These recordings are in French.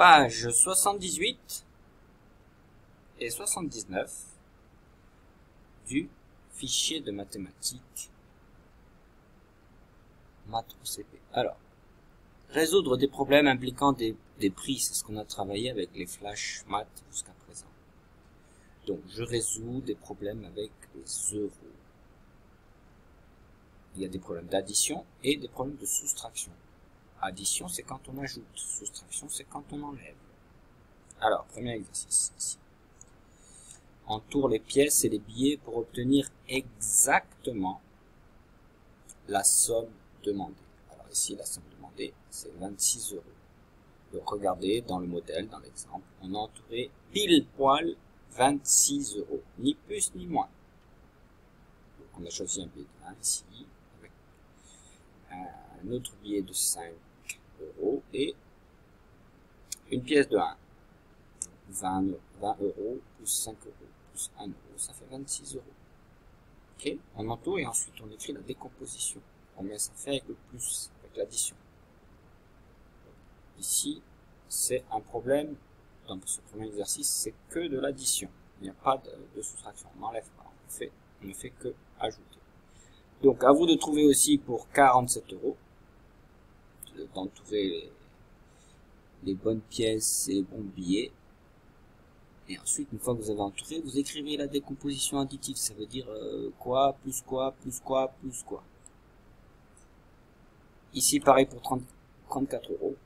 page 78 et 79 du fichier de mathématiques maths CP. Alors, résoudre des problèmes impliquant des prix, c'est ce qu'on a travaillé avec les flash maths jusqu'à présent. Donc, je résous des problèmes avec les euros. Il y a des problèmes d'addition et des problèmes de soustraction. Addition, c'est quand on ajoute. Soustraction, c'est quand on enlève. Alors, premier exercice ici. Entoure les pièces et les billets pour obtenir exactement la somme demandée. Alors ici, la somme demandée, c'est 26 euros. Donc regardez, dans le modèle, dans l'exemple, on a entouré pile poil 26 euros. Ni plus ni moins. Donc on a choisi un billet de 1 ici, avec un autre billet de 5 euros et une pièce de 1. 20 euros plus 5 euros plus 1 euro, ça fait 26 euros. Ok, on entoure et ensuite on écrit la décomposition. Combien ça fait avec le plus, avec l'addition. Ici, c'est un problème, dans ce premier exercice, c'est que de l'addition. Il n'y a pas de soustraction, on n'enlève pas, on ne fait que ajouter. Donc à vous de trouver aussi pour 47 euros, d'entourer les bonnes pièces et les bons billets. Et ensuite, une fois que vous avez entouré, vous écrivez la décomposition additive. Ça veut dire quoi, plus quoi, plus quoi, plus quoi. Ici, pareil pour 34 euros.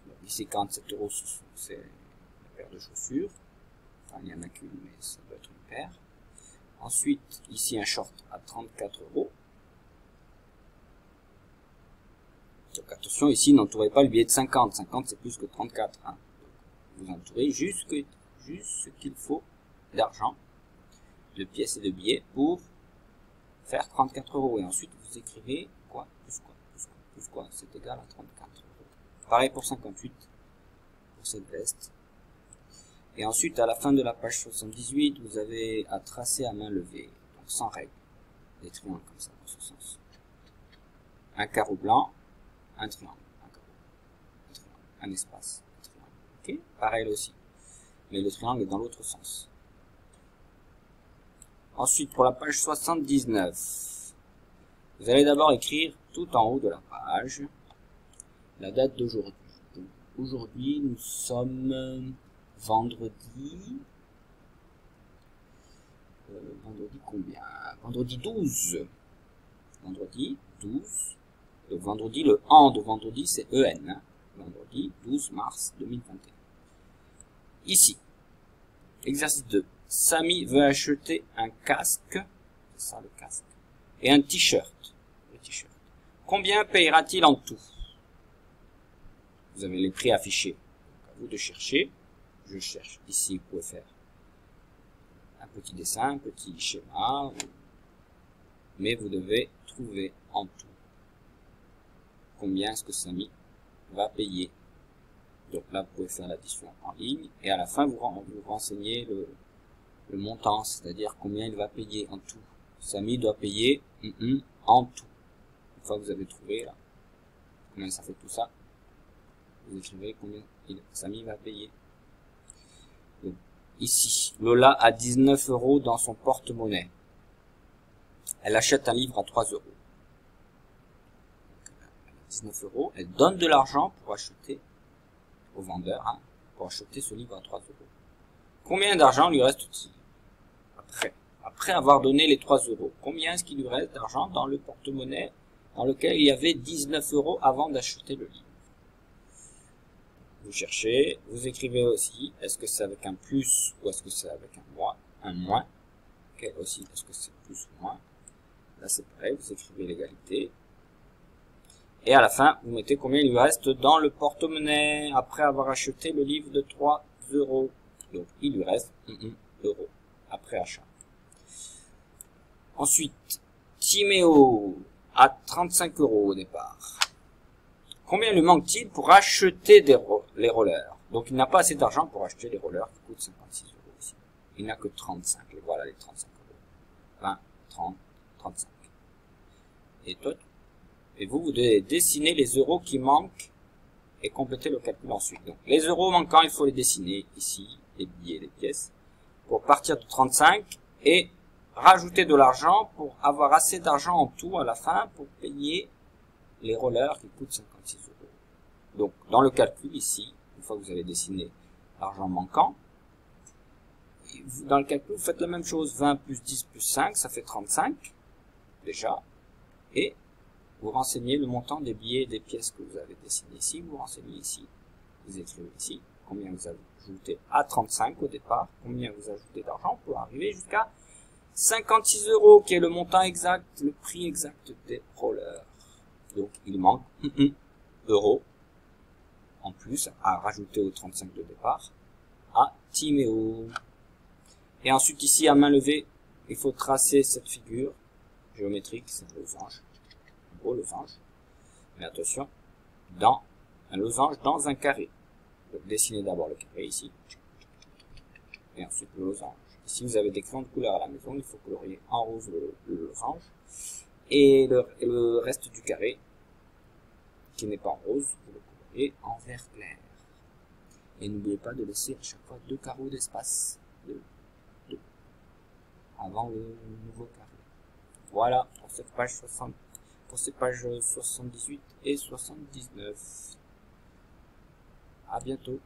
Donc, ici, 47 euros, c'est une paire de chaussures. Enfin, il n'y en a qu'une, mais ça doit être une paire. Ensuite, ici, un short à 34 euros. Donc, attention, ici, n'entourez pas le billet de 50. 50, c'est plus que 34. Hein. Donc, vous entourez juste ce qu'il faut d'argent, de pièces et de billets pour faire 34 euros. Et ensuite, vous écrivez quoi, plus quoi, plus quoi, plus quoi, c'est égal à 34 euros. Pareil pour 58, pour cette veste. Et ensuite, à la fin de la page 78, vous avez à tracer à main levée, donc sans règle, des triangles comme ça, dans ce sens. Un carreau blanc, un triangle, un espace, un triangle. Ok, pareil là aussi. Mais le triangle est dans l'autre sens. Ensuite, pour la page 79, vous allez d'abord écrire tout en haut de la page la date d'aujourd'hui. Aujourd'hui, nous sommes vendredi. Vendredi combien? Vendredi 12. Vendredi 12. Donc vendredi, le an de vendredi, c'est EN. Hein. Vendredi 12 mars 2021. Ici, exercice 2. Samy veut acheter un casque, c'est ça le casque, et un t-shirt. Combien payera-t-il en tout? Vous avez les prix affichés. Donc à vous de chercher. Je cherche. Ici, vous pouvez faire un petit dessin, un petit schéma, mais vous devez trouver en tout combien est-ce que Samy va payer. Donc là, vous pouvez faire l'addition en ligne. Et à la fin, vous renseignez le montant, c'est-à-dire combien il va payer en tout. Samy doit payer en tout. Une fois que vous avez trouvé là, combien ça fait tout ça, vous écrivez combien Samy va payer. Donc, ici, Lola a 19 euros dans son porte-monnaie. Elle achète un livre à 3 euros. Donc, elle a 19 euros. Elle donne de l'argent pour acheter au vendeur, hein, pour acheter ce livre à 3 euros. Combien d'argent lui reste-t-il après avoir donné les 3 euros? Combien est-ce qu'il lui reste d'argent dans le porte-monnaie dans lequel il y avait 19 euros avant d'acheter le livre? Vous cherchez, vous écrivez aussi, est-ce que c'est avec un plus ou est-ce que c'est avec un moins? Ok, aussi, est-ce que c'est plus ou moins? Là c'est pareil, vous écrivez l'égalité. Et à la fin, vous mettez combien il lui reste dans le porte-monnaie après avoir acheté le livre de 3 euros. Donc, il lui reste 1 euro après achat. Ensuite, Timéo a 35 euros au départ. Combien lui manque-t-il pour acheter les rollers? Donc, il n'a pas assez d'argent pour acheter les rollers qui coûtent 56 euros aussi. Il n'a que 35. Et voilà les 35 euros. 20, 30, 35. Et toi, et vous devez dessiner les euros qui manquent et compléter le calcul ensuite. Donc, les euros manquants, il faut les dessiner ici, les billets, les pièces, pour partir de 35 et rajouter de l'argent pour avoir assez d'argent en tout à la fin pour payer les rollers qui coûtent 56 euros. Donc, dans le calcul ici, une fois que vous avez dessiné l'argent manquant, dans le calcul, vous faites la même chose. 20 plus 10 plus 5, ça fait 35, déjà. Et vous renseignez le montant des billets et des pièces que vous avez dessinées ici. Vous renseignez ici. Vous écrivez ici combien vous avez ajouté à 35 au départ, combien vous ajoutez d'argent pour arriver jusqu'à 56 euros, qui est le montant exact, le prix exact des rollers. Donc, il manque 1 euro en plus à rajouter aux 35 de départ à Timéo. Et ensuite, ici, à main levée, il faut tracer cette figure géométrique, c'est un losange, un beau losange. Mais attention, dans un losange dans un carré. Donc, dessinez d'abord le carré ici, et ensuite le losange. Si vous avez des crayons de couleur à la maison, il faut colorier en rose le losange, et le reste du carré, qui n'est pas en rose, vous le coloriez en vert clair. Et n'oubliez pas de laisser à chaque fois 2 carreaux d'espace avant le nouveau carré. Voilà pour cette page 60, pour ces pages 78 et 79. À bientôt.